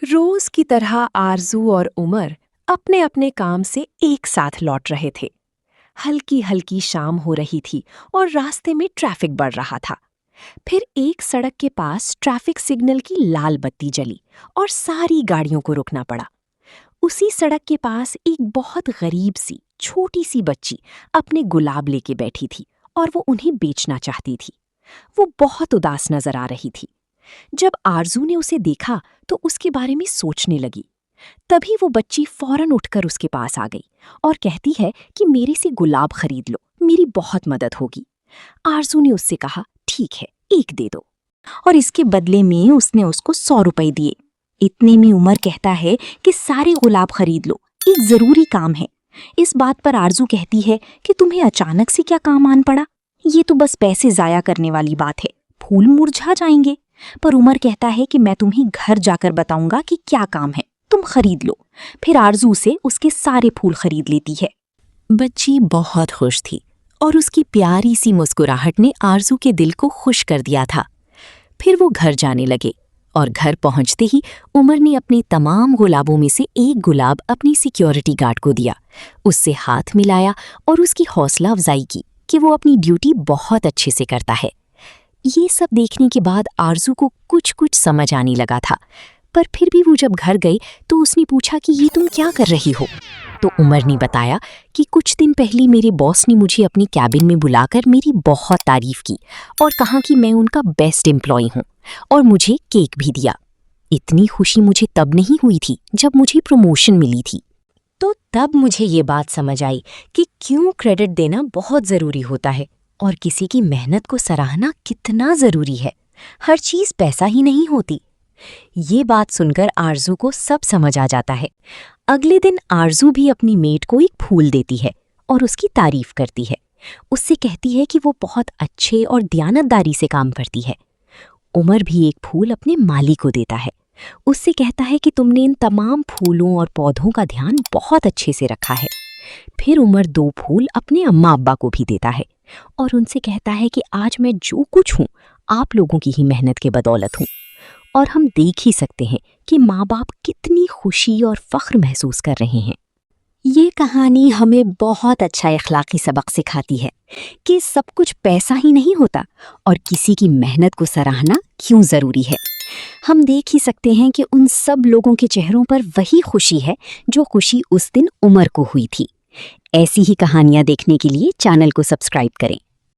रोज की तरह आरजू और उमर अपने अपने काम से एक साथ लौट रहे थे। हल्की हल्की शाम हो रही थी और रास्ते में ट्रैफिक बढ़ रहा था। फिर एक सड़क के पास ट्रैफिक सिग्नल की लाल बत्ती जली और सारी गाड़ियों को रुकना पड़ा। उसी सड़क के पास एक बहुत गरीब सी छोटी सी बच्ची अपने गुलाब लेके बैठी थी और वो उन्हें बेचना चाहती थी। वो बहुत उदास नजर आ रही थी। जब आरजू ने उसे देखा तो उसके बारे में सोचने लगी। तभी वो बच्ची फौरन उठकर उसके पास आ गई और कहती है कि मेरे से गुलाब खरीद लो, मेरी बहुत मदद होगी। आरजू ने उससे कहा, ठीक है, एक दे दो। और इसके बदले में उसने उसको 100 रुपए दिए। इतने में उमर कहता है कि सारे गुलाब खरीद लो, एक जरूरी काम है। इस बात पर आरजू कहती है कि तुम्हें अचानक से क्या काम आन पड़ा, ये तो बस पैसे जाया करने वाली बात है, फूल मुरझा जाएंगे। पर उमर कहता है कि मैं तुम्हें घर जाकर बताऊंगा कि क्या काम है, तुम खरीद लो। फिर आरजू से उसके सारे फूल खरीद लेती है। बच्ची बहुत खुश थी और उसकी प्यारी सी मुस्कुराहट ने आरजू के दिल को खुश कर दिया था। फिर वो घर जाने लगे और घर पहुंचते ही उमर ने अपने तमाम गुलाबों में से एक गुलाब अपनी सिक्योरिटी गार्ड को दिया। उससे हाथ मिलाया और उसकी हौसला अफजाई की कि वो अपनी ड्यूटी बहुत अच्छे से करता है। ये सब देखने के बाद आरजू को कुछ कुछ समझ आने लगा था, पर फिर भी वो जब घर गई तो उसने पूछा कि ये तुम क्या कर रही हो। तो उमर ने बताया कि कुछ दिन पहले मेरे बॉस ने मुझे अपनी कैबिन में बुलाकर मेरी बहुत तारीफ की और कहा कि मैं उनका बेस्ट एम्प्लॉय हूँ और मुझे केक भी दिया। इतनी खुशी मुझे तब नहीं हुई थी जब मुझे प्रमोशन मिली थी। तो तब मुझे ये बात समझ आई कि क्यों क्रेडिट देना बहुत ज़रूरी होता है और किसी की मेहनत को सराहना कितना ज़रूरी है। हर चीज़ पैसा ही नहीं होती। ये बात सुनकर आरजू को सब समझ आ जाता है। अगले दिन आरजू भी अपनी मेड को एक फूल देती है और उसकी तारीफ करती है। उससे कहती है कि वो बहुत अच्छे और दयानतदारी से काम करती है। उमर भी एक फूल अपने माली को देता है। उससे कहता है कि तुमने इन तमाम फूलों और पौधों का ध्यान बहुत अच्छे से रखा है। फिर उमर 2 फूल अपने अम्मा अब्बा को भी देता है और उनसे कहता है कि आज मैं जो कुछ हूँ आप लोगों की ही मेहनत के बदौलत हूँ। और हम देख ही सकते हैं कि माँ बाप कितनी खुशी और फख्र महसूस कर रहे हैं। ये कहानी हमें बहुत अच्छा इखलाकी सबक सिखाती है कि सब कुछ पैसा ही नहीं होता और किसी की मेहनत को सराहना क्यों ज़रूरी है। हम देख ही सकते हैं कि उन सब लोगों के चेहरों पर वही खुशी है जो खुशी उस दिन उमर को हुई थी। ऐसी ही कहानियाँ देखने के लिए चैनल को सब्सक्राइब करें।